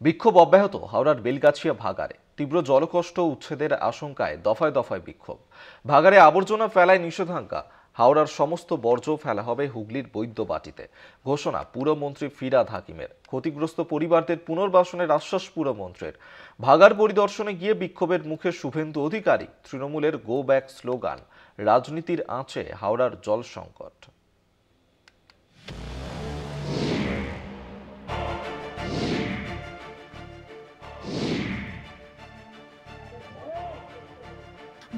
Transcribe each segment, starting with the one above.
বিক্ষোভ অব্যাহত হাওড়ার বেলগাছিয়া ভাগাড়ে। তীব্র জলকষ্ট উচ্ছেদের আশঙ্কায় দফায় দফায় বিক্ষোভ। ভাগাড়ে আবর্জনা ফেলায় নিষেধাজ্ঞা। হাওড়ার সমস্ত বর্জ্য ফেলা হবে হুগলির বৈদ্যবাটিতে। ঘোষণা পুরমন্ত্রী ফিরহাদ হাকিমের। ক্ষতিগ্রস্ত পরিবারদের পুনর্বাসনের আশ্বাস পুরমন্ত্রীর। ভাগাড় পরিদর্শনে গিয়ে বিক্ষোভের মুখে শুভেন্দু অধিকারী। তৃণমূলের গো ব্যাক স্লোগান। রাজনীতির আঁচে হাওড়ার জল সংকট।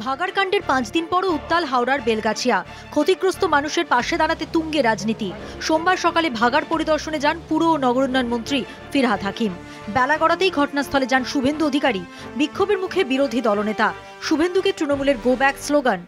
ভাগাড় কাণ্ডের 5 দিন পরও উত্তাল হাওড়ার বেলগাছিয়া। ক্ষতিগ্রস্ত মানুষের পাশে দাঁড়াতে তুঙ্গে রাজনীতি। সোমবার সকালে ভাগাড় পরিদর্শনে যান পুর ও নগরোন্নয়ন মন্ত্রী ফিরহাদ হাকিম। বেলা গড়াতেই ঘটনাস্থলে যান শুভেন্দু অধিকারী। বিক্ষোভের মুখে বিরোধী দলনেতা। শুভেন্দুকে তৃণমূলের গো ব্যাক স্লোগান।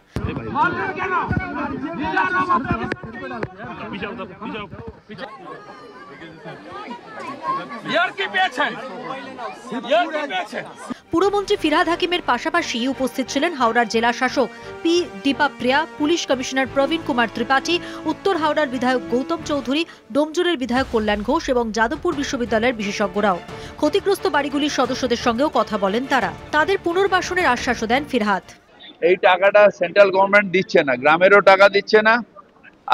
পুরমন্ত্রী ফিরহাদ হাকিমের পাশাপাশি উপস্থিত ছিলেন হাওড়ার জেলা শাসক পি দীপাপ্রিয়া, পুলিশ কমিশনার প্রবীণ কুমার ত্রিপাঠী, উত্তর হাওড়ার বিধায়ক গৌতম চৌধুরী, ডোমজুরের বিধায়ক কল্যাণ ঘোষ এবং যাদবপুর বিশ্ববিদ্যালয়ের বিশেষজ্ঞরাও। ক্ষতিগ্রস্ত বাড়িগুলির সদস্যদের সঙ্গেও কথা বলেন তারা। তাদের পুনর্বাসনের আশ্বাসও দেন ফিরহাদ। এই টাকাটা সেন্ট্রাল গভর্নমেন্ট দিচ্ছে না, গ্রামেরও টাকা দিচ্ছে না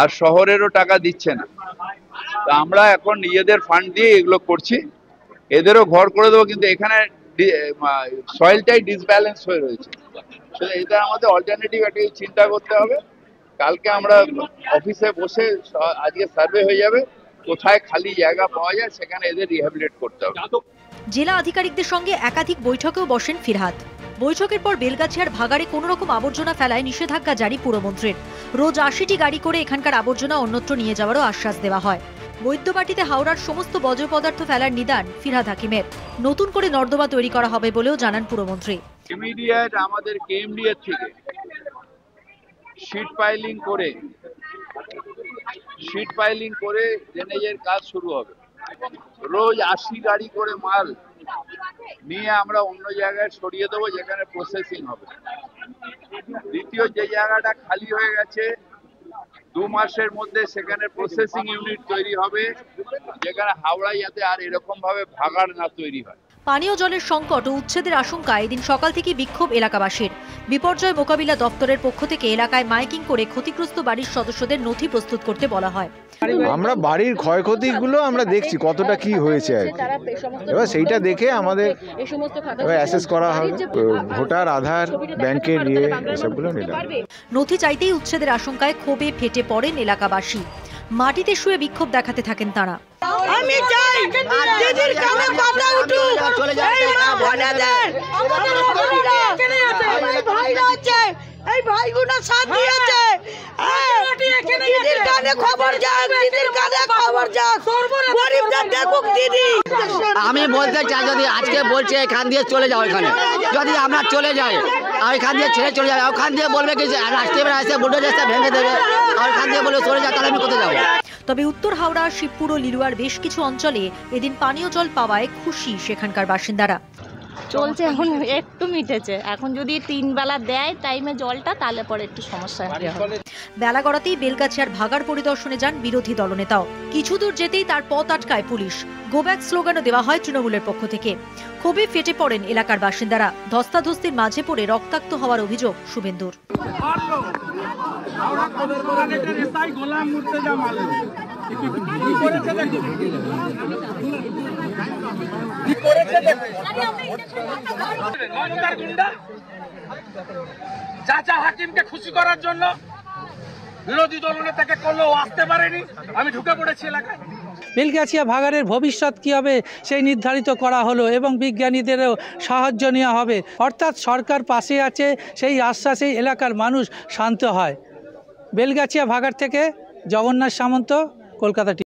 আর শহরেরও টাকা দিচ্ছে না। তো আমরা এখন নিজেদের ফান্ড দিয়ে এগুলো করছি। এদেরও ঘর করে দেবো, কিন্তু এখানে সয়েলটাই ডিসব্যালেন্স হয়ে রয়েছে। এটা আমাদের অল্টারনেটিভ একটা চিন্তা করতে হবে। কালকে আমরা অফিসে বসে আজকে সার্ভে হয়ে যাবে, কোথায় খালি জায়গা পাওয়া যায় সেখানে এদের রিহ্যাবিলিটেট করতে হবে। জেলা আধিকারিকদের সঙ্গে একাধিক বৈঠকেও বসেন ফিরহাদ। বৈঠকের পর বেলগাছিয়ার ভাগাড়ে কোনো রকম আবর্জনা ফেলায় নিষেধাজ্ঞা জারি পুরমন্ত্রীর। রোজ 80টি গাড়ি করে এখানকার আবর্জনা অন্যত্র নিয়ে যাওয়ারও আশ্বাস দেওয়া হয়। বৈদ্যবাটিতে হাওড়ার সমস্ত বর্জ্য পদার্থ ফেলার নিদান ফিরহাদ হাকিমের। নতুন করে নর্দমা তৈরি করা হবে বলেও জানান পুরমন্ত্রী। ইমিডিয়েট আমাদের কেএমডিএ থেকে শিট পাইলিং করে ড্রেনেজের কাজ শুরু হবে। রোজ 80 গাড়ি করে মাল নিয়ে আমরা অন্য জায়গায় সরিয়ে দেবো, যেখানে প্রসেসিং হবে। দ্বিতীয়, যে জায়গাটা খালি হয়ে গেছে 2 মাসের মধ্যে সেখানে প্রসেসিং ইউনিট তৈরি হবে, যেখানে হাওড়ায় যাতে আর এরকম ভাবে ভাগাড় না তৈরি হয়। পানীয় জলের সংকট ও উচ্ছেদের আশঙ্কায় এদিন সকাল থেকে বিক্ষোভ এলাকাবাসীর। বিপর্যয় মোকাবিলা দপ্তরের পক্ষ থেকে এলাকায় মাইকিং করে ক্ষতিগ্রস্ত বাড়ির সদস্যদের নথি প্রস্তুত করতে বলা হয়। আমরা বাড়ির ক্ষয়ক্ষতিগুলো আমরা দেখছি কতটা কি হয়েছে আর কি। এবার সেইটা দেখে আমাদের অ্যাসেস করা হবে। ভোটার, আধার, ব্যাংকের এসবগুলো নিলাম। নথি চাইতেই উচ্ছেদের আশঙ্কায় ক্ষোভে ফেটে পড়েন এলাকাবাসী। মাটিতে শুয়ে বিক্ষোভ দেখাতে থাকেন তারা। আমি চাই দিদির কানে কথা উঠুক। এই মা বোনেদের ভাইরা আছে, এই ভাইগুলো সাথ দিয়েছে। দিদির কানে খবর যাক, দিদির কানে খবর যাক, গরিবদের দেখুক দিদি। আমি বলতে চাই, যদি আজকে বলছে এখান দিয়ে চলে যাও, এখানে যদি আমরা চলে যাই আর এখান দিয়ে ছেড়ে চলে যাই, ওখান দিয়ে বলবে কি রাস্তায় এসে বুলডোজারটা ভেঙে দেবে, আর এখান দিয়ে বলে চলে যায়, তাহলে আমি কোথায় যাবো? তবে উত্তর হাওড়া, শিবপুর ও লিলুয়ার বেশ কিছু অঞ্চলে এদিন পানীয় জল পাওয়ায় খুশি সেখানকার বাসিন্দারা। চলছে, এখন একটু মিটেছে। এখন যদি 3 বেলা দেয় টাইমে জলটা, তাহলে পরে একটু সমস্যা হবে। বেলা গড়াতেই বেলগাছিয়ার ভাগাড় পরিদর্শনে যান বিরোধী দলনেতাও। কিছু দূর যেতেই তার পথ আটকায় পুলিশ। গো ব্যাক স্লোগানও দেওয়া হয় তৃণমূলের পক্ষ থেকে। ক্ষোভে ফেটে পড়েন এলাকার বাসিন্দারা। ধস্তাধস্তির মাঝে পড়ে রক্তাক্ত হওয়ার অভিযোগ শুভেন্দুর। চাচা হাকিমকে খুশি করার জন্য বিরোধী দলনেতাকে করলেও আসতে পারেনি, আমি ঢুকে পড়েছি এলাকায়। বেলগাছিয়া ভাগাড়ের ভবিষ্যৎ কী হবে সেই নির্ধারিত করা হলো এবং বিজ্ঞানীদেরও সাহায্য নেওয়া হবে। অর্থাৎ সরকার পাশে আছে, সেই আশ্বাসেই এলাকার মানুষ শান্ত হয়। বেলগাছিয়া ভাগাড় থেকে জগন্নাথ সামন্ত, কলকাতা।